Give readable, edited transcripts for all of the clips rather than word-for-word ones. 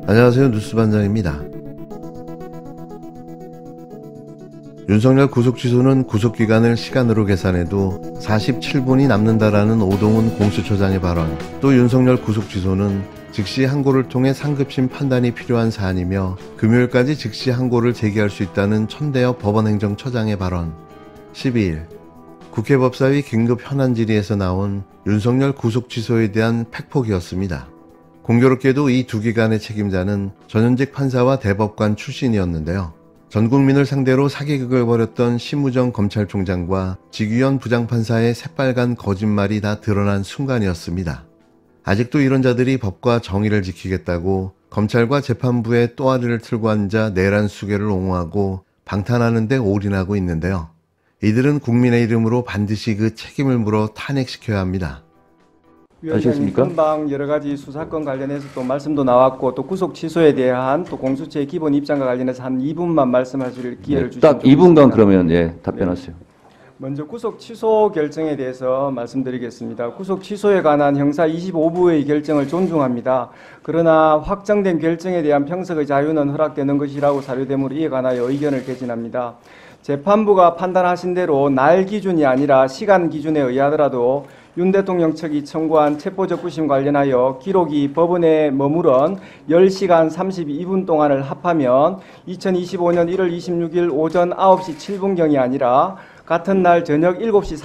안녕하세요. 뉴스반장입니다. 윤석열 구속 취소는 구속기간을 시간으로 계산해도 47분이 남는다라는 오동훈 공수처장의 발언, 또 윤석열 구속 취소는 즉시 항고를 통해 상급심 판단이 필요한 사안이며 금요일까지 즉시 항고를 제기할 수 있다는 천대엽 법원행정처장의 발언, 12일 국회 법사위 긴급 현안 질의에서 나온 윤석열 구속 취소에 대한 팩폭이었습니다. 공교롭게도 이 두 기관의 책임자는 전현직 판사와 대법관 출신이었는데요. 전 국민을 상대로 사기극을 벌였던 심우정 검찰총장과 직위원 부장판사의 새빨간 거짓말이 다 드러난 순간이었습니다. 아직도 이런 자들이 법과 정의를 지키겠다고 검찰과 재판부의 또아리를 틀고 앉아 내란 수괴를 옹호하고 방탄하는 데 올인하고 있는데요. 이들은 국민의 이름으로 반드시 그 책임을 물어 탄핵시켜야 합니다. 위원장님, 금방 여러 가지 수사권 관련해서 또 말씀도 나왔고 또 구속 취소에 대한 또 공수처의 기본 입장과 관련해서 한 2분만 말씀하실 기회를 주시면 딱 2분간 그러면 답변하세요. 먼저 구속 취소 결정에 대해서 말씀드리겠습니다. 구속 취소에 관한 형사 25부의 결정을 존중합니다. 그러나 확정된 결정에 대한 평석의 자유는 허락되는 것이라고 사료되므로 이에 관하여 의견을 개진합니다. 재판부가 판단하신 대로 날 기준이 아니라 시간 기준에 의하더라도 윤 대통령 측이 청구한 체포적부심 관련하여 기록이 법원에 머무른 10시간 32분 동안을 합하면 2025년 1월 26일 오전 9시 7분경이 아니라 같은 날 저녁 7시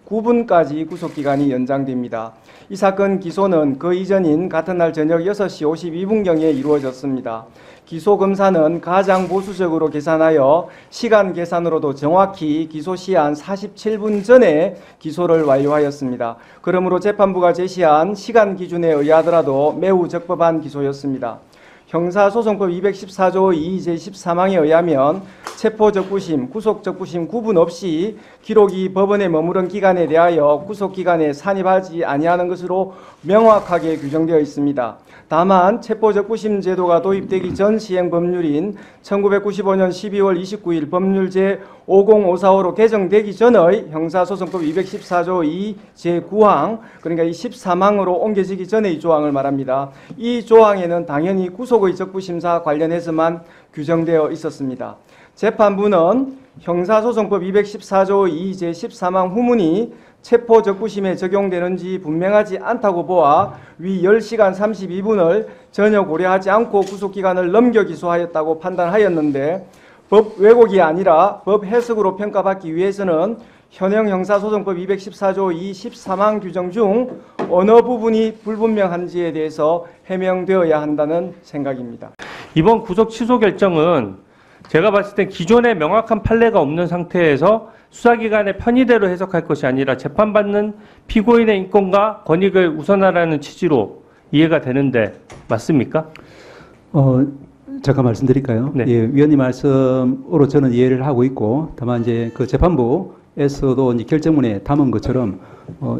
39분까지 구속기간이 연장됩니다. 이 사건 기소는 그 이전인 같은 날 저녁 6시 52분경에 이루어졌습니다. 기소검사는 가장 보수적으로 계산하여 시간 계산으로도 정확히 기소시한 47분 전에 기소를 완료하였습니다. 그러므로 재판부가 제시한 시간 기준에 의하더라도 매우 적법한 기소였습니다. 형사소송법 214조 2 제13항에 의하면 체포적부심, 구속적부심 구분 없이 기록이 법원에 머무른 기간에 대하여 구속기간에 산입하지 아니하는 것으로 명확하게 규정되어 있습니다. 다만 체포적부심 제도가 도입되기 전 시행법률인 1995년 12월 29일 법률 제50545로 개정되기 전의 형사소송법 214조 2 제9항, 그러니까 이 13항으로 옮겨지기 전에 이 조항을 말합니다. 이 조항에는 당연히 구속의 적부심사 관련해서만 규정되어 있었습니다. 재판부는 형사소송법 214조 2 제13항 후문이 체포적부심에 적용되는지 분명하지 않다고 보아 위 10시간 32분을 전혀 고려하지 않고 구속기간을 넘겨 기소하였다고 판단하였는데 법 왜곡이 아니라 법 해석으로 평가받기 위해서는 현행 형사소송법 214조 2 13항 규정 중 어느 부분이 불분명한지에 대해서 해명되어야 한다는 생각입니다. 이번 구속 취소 결정은 제가 봤을 때 기존에 명확한 판례가 없는 상태에서 수사기관의 편의대로 해석할 것이 아니라 재판받는 피고인의 인권과 권익을 우선하라는 취지로 이해가 되는데 맞습니까? 잠깐 말씀드릴까요? 네. 예, 위원님 말씀으로 저는 이해를 하고 있고, 다만 이제 그 재판부에서도 이제 결정문에 담은 것처럼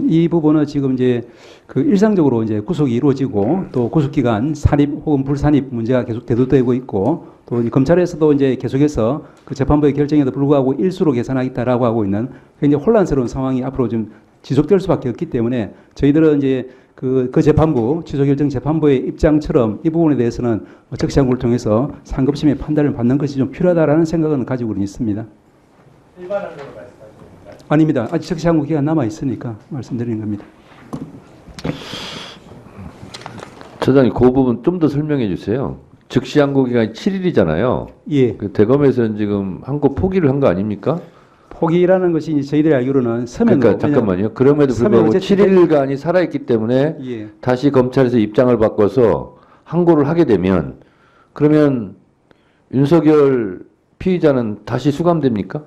이 부분은 지금 이제 그 일상적으로 이제 구속이 이루어지고 또 구속기간 산입 혹은 불산입 문제가 계속 대두되고 있고 또 검찰에서도 이제 계속해서 그 재판부의 결정에도 불구하고 일수로 계산하겠다라고 하고 있는 굉장히 혼란스러운 상황이 앞으로 좀 지속될 수밖에 없기 때문에 저희들은 이제 그 재판부, 취소결정 재판부의 입장처럼 이 부분에 대해서는 적시항고를 통해서 상급심의 판단을 받는 것이 좀 필요하다라는 생각은 가지고는 있습니다. 일반항고로 말씀하십니까? 아닙니다. 아직 적시항고 기간 남아 있으니까 말씀드리는 겁니다. 처장님, 그 부분 좀 더 설명해 주세요. 즉시 항고 기간이 7일이잖아요. 예. 그 대검에서는 지금 항고 포기를 한 거 아닙니까? 포기라는 것이 이제 저희들이 알기로는 서면으로. 그러니까 잠깐만요. 그럼에도 불구하고 7일간이 살아있기 때문에 예. 다시 검찰에서 입장을 바꿔서 항고를 하게 되면 그러면 윤석열 피의자는 다시 수감됩니까?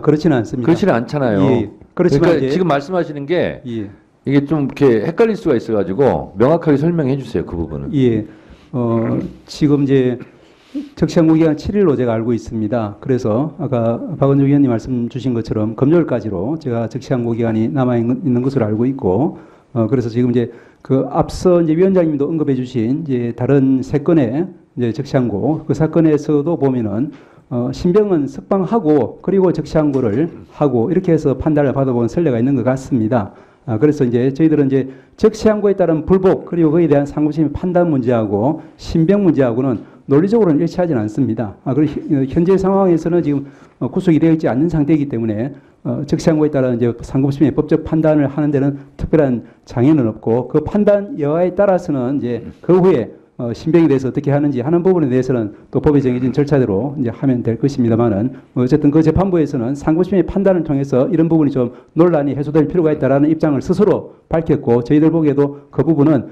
그렇지는 않습니다. 그렇지는 않잖아요. 예. 그렇지만 그러니까 지금 말씀하시는 게 예. 이게 좀 이렇게 헷갈릴 수가 있어가지고 명확하게 설명해 주세요. 그 부분은. 예. 지금 이제 적시항고 기간 7일로 제가 알고 있습니다. 그래서 아까 박은주 위원님 말씀 주신 것처럼 금요일까지로 제가 적시항고 기간이 남아 있는 것으로 알고 있고, 그래서 지금 이제 그 앞서 이제 위원장님도 언급해 주신 이제 다른 세 건의 이제 적시항고 그 사건에서도 보면은 신병은 석방하고 그리고 적시항고를 하고 이렇게 해서 판단을 받아본 선례가 있는 것 같습니다. 그래서 이제 저희들은 이제 적시항고에 따른 불복 그리고 거기에 대한 상고심의 판단 문제하고 신병 문제하고는 논리적으로는 일치하지는 않습니다. 그리고 현재 상황에서는 지금 구속이 되어 있지 않는 상태이기 때문에 적시항고에 따른 이제 상고심의 법적 판단을 하는 데는 특별한 장애는 없고 그 판단 여하에 따라서는 이제 그 후에 신병에 대해서 어떻게 하는지 하는 부분에 대해서는 또 법에 정해진 절차대로 이제 하면 될 것입니다만은 어쨌든 그 재판부에서는 상고심의 판단을 통해서 이런 부분이 좀 논란이 해소될 필요가 있다라는 입장을 스스로 밝혔고 저희들 보기에도 그 부분은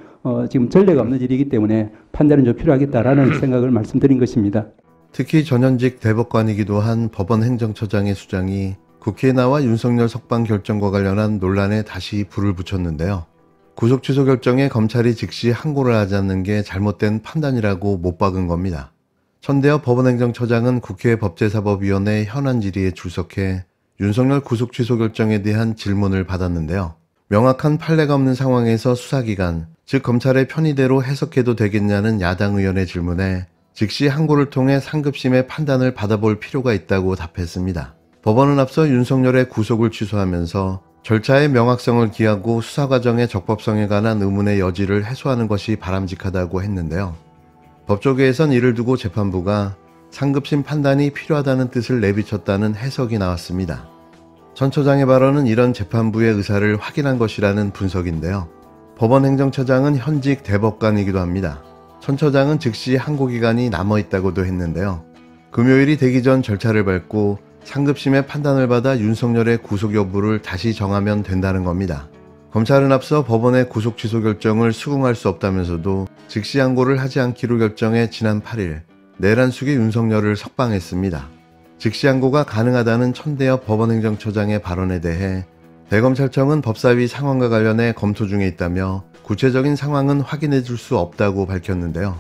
지금 전례가 없는 일이기 때문에 판단은 좀 필요하겠다라는 생각을 말씀드린 것입니다. 특히 전현직 대법관이기도 한 법원 행정처장의 수장이 국회에 나와 윤석열 석방 결정과 관련한 논란에 다시 불을 붙였는데요. 구속 취소 결정에 검찰이 즉시 항고를 하지 않는 게 잘못된 판단이라고 못 박은 겁니다. 천대엽 법원행정처장은 국회 법제사법위원회 현안 질의에 출석해 윤석열 구속 취소 결정에 대한 질문을 받았는데요. 명확한 판례가 없는 상황에서 수사기관, 즉 검찰의 편의대로 해석해도 되겠냐는 야당 의원의 질문에 즉시 항고를 통해 상급심의 판단을 받아볼 필요가 있다고 답했습니다. 법원은 앞서 윤석열의 구속을 취소하면서 절차의 명확성을 기하고 수사 과정의 적법성에 관한 의문의 여지를 해소하는 것이 바람직하다고 했는데요. 법조계에선 이를 두고 재판부가 상급심 판단이 필요하다는 뜻을 내비쳤다는 해석이 나왔습니다. 전 처장의 발언은 이런 재판부의 의사를 확인한 것이라는 분석인데요. 법원 행정처장은 현직 대법관이기도 합니다. 전 처장은 즉시 항고기간이 남아있다고도 했는데요. 금요일이 되기 전 절차를 밟고 상급심의 판단을 받아 윤석열의 구속 여부를 다시 정하면 된다는 겁니다. 검찰은 앞서 법원의 구속 취소 결정을 수긍할 수 없다면서도 즉시 항고를 하지 않기로 결정해 지난 8일 내란 숙의 윤석열을 석방했습니다. 즉시 항고가 가능하다는 천대엽 법원행정처장의 발언에 대해 대검찰청은 법사위 상황과 관련해 검토 중에 있다며 구체적인 상황은 확인해 줄 수 없다고 밝혔는데요.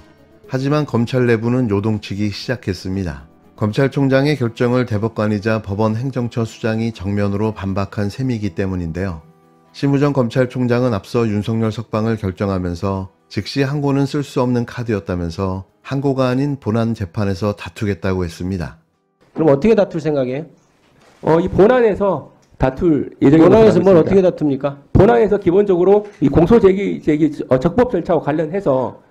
하지만 검찰 내부는 요동치기 시작했습니다. 검찰총장의 결정을 대법관이자 법원 행정처 수장이 정면으로 반박한 셈이기 때문인데요. 심우정 검찰총장은 앞서 윤석열 석방을 결정하면서 즉시 항고는 쓸 수 없는 카드였다면서 항고가 아닌 본안 재판에서 다투겠다고 했습니다. 그럼 어떻게 다툴 생각이에요? 이 본안에서 다툴 예정입니다. 본안에서 뭘 어떻게 다툽니까? 본안에서 기본적으로 이 공소 제기 적법 절차와 관련해서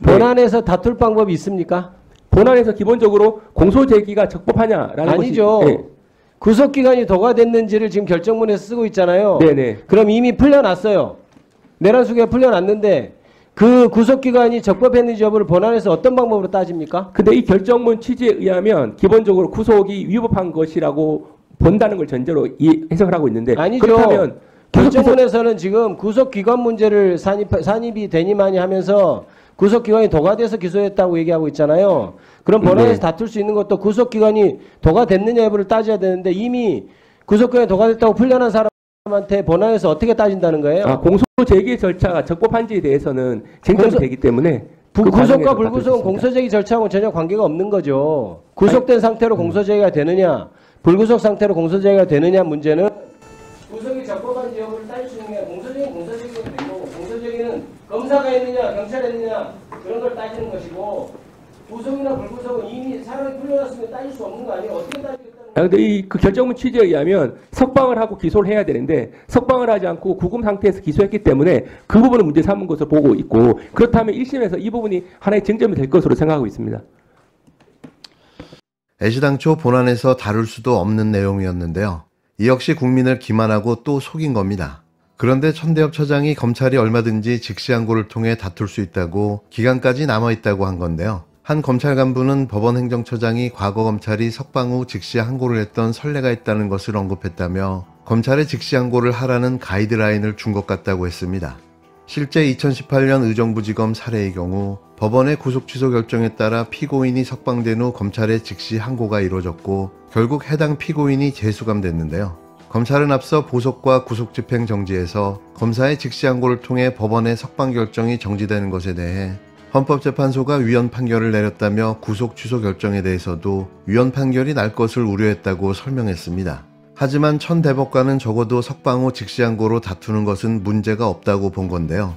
본안에서 다툴 방법이 있습니까? 본안에서 기본적으로 공소 제기가 적법하냐라는 아니죠. 것이 구속 기간이 도가 됐는지를 지금 결정문에서 쓰고 있잖아요. 네네. 그럼 이미 풀려났어요. 내란 수기가 풀려났는데 그 구속 기간이 적법했는지 여부를 본안에서 어떤 방법으로 따집니까? 근데 이 결정문 취지에 의하면 기본적으로 구속이 위법한 것이라고 본다는 걸 전제로 해석을 하고 있는데 아니죠. 그렇다면 결정문에서는 지금 구속 기간 문제를 산입이 되니마니 하면서 구속 기간이 도가 돼서 기소했다고 얘기하고 있잖아요. 그럼 본안에서 다툴 수 있는 것도 구속 기간이 도가 됐느냐 여부를 따져야 되는데 이미 구속 기간이 도가 됐다고 풀려난 사람한테 본안에서 어떻게 따진다는 거예요? 공소 제기 절차가 적법한지에 대해서는 쟁점이 되기 때문에 구속과 불구속은 공소 제기 절차하고 전혀 관계가 없는 거죠. 구속된 상태로 공소 제기가 되느냐, 불구속 상태로 공소 제기가 되느냐 문제는 구속이 적법한지 여부를 따질 수 있는 게 공소 제기가 되고 공소 제기는 검사가 했느냐, 경찰이 했느냐 그런 걸 따지는 것이고 구속이나 불구속은 이미 사람이 풀려났으면 따질 수 없는 거 아니에요? 어떻게 따지겠다는 거예요? 근데 그 결정문 취지에 의하면 석방을 하고 기소를 해야 되는데 석방을 하지 않고 구금 상태에서 기소했기 때문에 그 부분을 문제 삼은 것으로 보고 있고 그렇다면 1심에서 이 부분이 하나의 쟁점이 될 것으로 생각하고 있습니다. 애시당초 본안에서 다룰 수도 없는 내용이었는데요. 이 역시 국민을 기만하고 또 속인 겁니다. 그런데 천대엽 처장이 검찰이 얼마든지 즉시 항고를 통해 다툴 수 있다고 기간까지 남아있다고 한 건데요. 한 검찰 간부는 법원 행정처장이 과거 검찰이 석방 후 즉시 항고를 했던 선례가 있다는 것을 언급했다며 검찰에 즉시 항고를 하라는 가이드라인을 준 것 같다고 했습니다. 실제 2018년 의정부지검 사례의 경우 법원의 구속 취소 결정에 따라 피고인이 석방된 후 검찰에 즉시 항고가 이루어졌고 결국 해당 피고인이 재수감됐는데요. 검찰은 앞서 보석과 구속 집행 정지에서 검사의 즉시 항고를 통해 법원의 석방 결정이 정지되는 것에 대해 헌법재판소가 위헌 판결을 내렸다며 구속 취소 결정에 대해서도 위헌 판결이 날 것을 우려했다고 설명했습니다. 하지만 천 대법관은 적어도 석방 후 즉시 항고로 다투는 것은 문제가 없다고 본 건데요.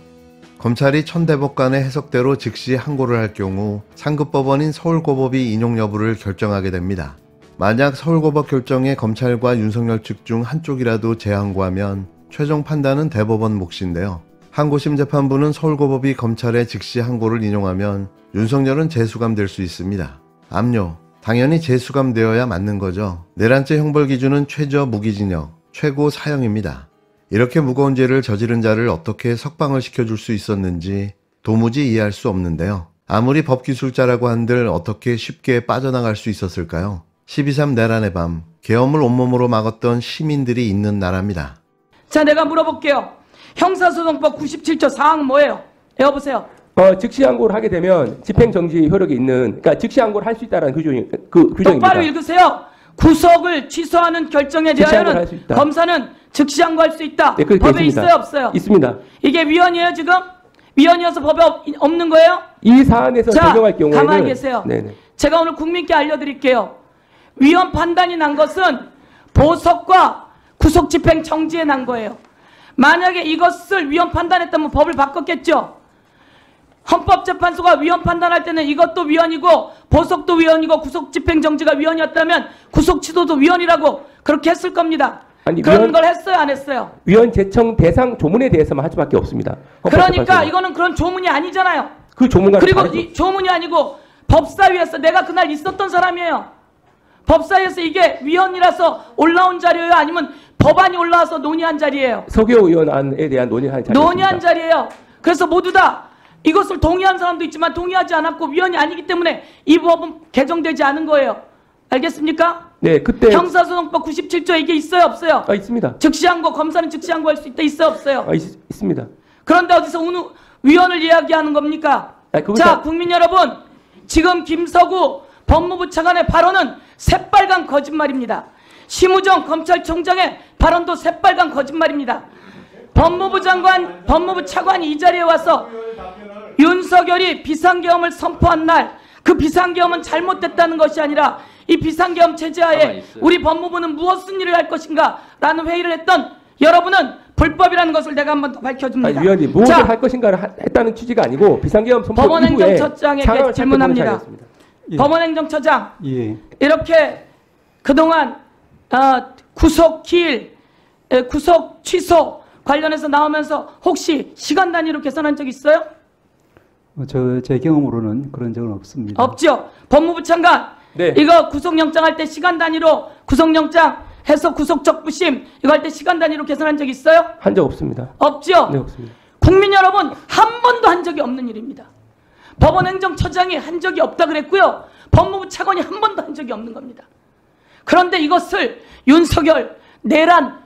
검찰이 천 대법관의 해석대로 즉시 항고를 할 경우 상급법원인 서울고법이 인용 여부를 결정하게 됩니다. 만약 서울고법 결정에 검찰과 윤석열 측 중 한쪽이라도 재항고하면 최종 판단은 대법원 몫인데요. 항고심 재판부는 서울고법이 검찰의 즉시 항고를 인용하면 윤석열은 재수감될 수 있습니다. 압류, 당연히 재수감되어야 맞는 거죠. 내란죄 형벌 기준은 최저 무기징역, 최고 사형입니다. 이렇게 무거운 죄를 저지른 자를 어떻게 석방을 시켜줄 수 있었는지 도무지 이해할 수 없는데요. 아무리 법기술자라고 한들 어떻게 쉽게 빠져나갈 수 있었을까요? 12.3 내란의 밤, 계엄을 온몸으로 막았던 시민들이 있는 나라입니다. 자, 내가 물어볼게요. 형사소송법 97조 사항 뭐예요? 여보세요. 즉시항고를 하게 되면 집행정지 효력이 있는, 그러니까 즉시항고를 할 수 있다는 규정입니다. 똑바로 읽으세요. 구속을 취소하는 결정에 대하여는 검사는 즉시항고할 수 있다. 네, 법에 있습니다. 있어요, 없어요? 있습니다. 이게 위헌이에요, 지금? 위헌이어서 법에 없는 거예요? 이 사안에서 적용할 경우에는 가만히 계세요. 네네. 제가 오늘 국민께 알려드릴게요. 위헌 판단이 난 것은 보석과 구속 집행 정지에 난 거예요. 만약에 이것을 위헌 판단했다면 법을 바꿨겠죠. 헌법재판소가 위헌 판단할 때는 이것도 위헌이고 보석도 위헌이고 구속 집행 정지가 위헌이었다면 구속 취소도 위헌이라고 그렇게 했을 겁니다. 아니, 그런 걸 했어요, 안 했어요? 위헌 제청 대상 조문에 대해서만 할 수밖에 없습니다. 그러니까 이거는 그런 조문이 아니잖아요. 그 조문과 그리고 이 조문이 아니고 법사위에서 내가 그날 있었던 사람이에요. 법사위에서 이게 위헌이라서 올라온 자리예요? 아니면 법안이 올라와서 논의한 자리예요? 서교 의원안에 대한 논의한 자리입니다. 논의한 자리예요. 그래서 모두 다 이것을 동의한 사람도 있지만 동의하지 않았고 위헌이 아니기 때문에 이 법은 개정되지 않은 거예요. 알겠습니까? 네, 그때 형사소송법 97조 이게 있어요, 없어요? 있습니다. 즉시항고, 검사는 즉시항고할 수 있다, 있어요, 없어요? 있습니다. 그런데 어디서 위헌을 이야기하는 겁니까? 자, 국민 여러분, 지금 김서구 법무부 차관의 발언은 새빨간 거짓말입니다. 심우정 검찰총장의 발언도 새빨간 거짓말입니다. 법무부 차관이 이 자리에 와서 윤석열이 비상계엄을 선포한 날 그 비상계엄은 잘못됐다는 것이 아니라 이 비상계엄 체제하에 우리 법무부는 무엇을 일을 할 것인가 라는 회의를 했던 여러분은 불법이라는 것을 내가 한 번 더 밝혀줍니다. 위원님, 무엇을 할 것인가를 했다는 취지가 아니고 비상계엄 선포 이후에 법원행정처장에게 질문합니다. 예. 법원행정처장, 예. 이렇게 그동안 구속 기일, 구속 취소 관련해서 나오면서 혹시 시간 단위로 계산한 적 있어요? 제 경험으로는 그런 적은 없습니다. 없죠. 법무부 장관, 네. 이거 구속영장 할 때 시간 단위로 구속영장 해서 구속적부심 이거 할 때 시간 단위로 계산한 적 있어요? 한 적 없습니다. 없죠. 네, 없습니다. 국민 여러분, 한 번도 한 적이 없는 일입니다. 법원행정처장이 한 적이 없다 그랬고요. 법무부 차관이 한 번도 한 적이 없는 겁니다. 그런데 이것을 윤석열 내란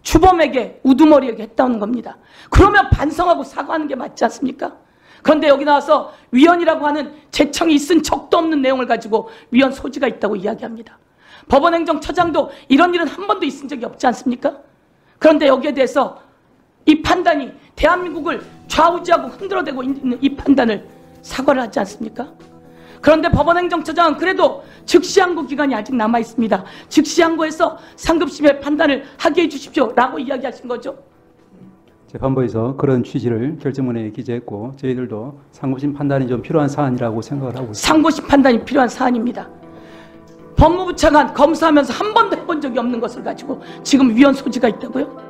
주범에게 우두머리에게 했다는 겁니다. 그러면 반성하고 사과하는 게 맞지 않습니까? 그런데 여기 나와서 위헌이라고 하는 제청이 있은 적도 없는 내용을 가지고 위헌 소지가 있다고 이야기합니다. 법원행정처장도 이런 일은 한 번도 있은 적이 없지 않습니까? 그런데 여기에 대해서 이 판단이 대한민국을 좌우지하고 흔들어대고 있는 이 판단을 사과를 하지 않습니까? 그런데 법원행정처장은 그래도 즉시항고 기간이 아직 남아 있습니다. 즉시항고해서 상급심의 판단을 하게 해주십시오 라고 이야기하신 거죠. 재판부에서 그런 취지를 결정문에 기재했고 저희들도 상고심 판단이 좀 필요한 사안이라고 생각을 하고 있습니다. 상고심 판단이 필요한 사안입니다. 법무부 차관 검사하면서 한 번도 해본 적이 없는 것을 가지고 지금 위헌 소지가 있다고요?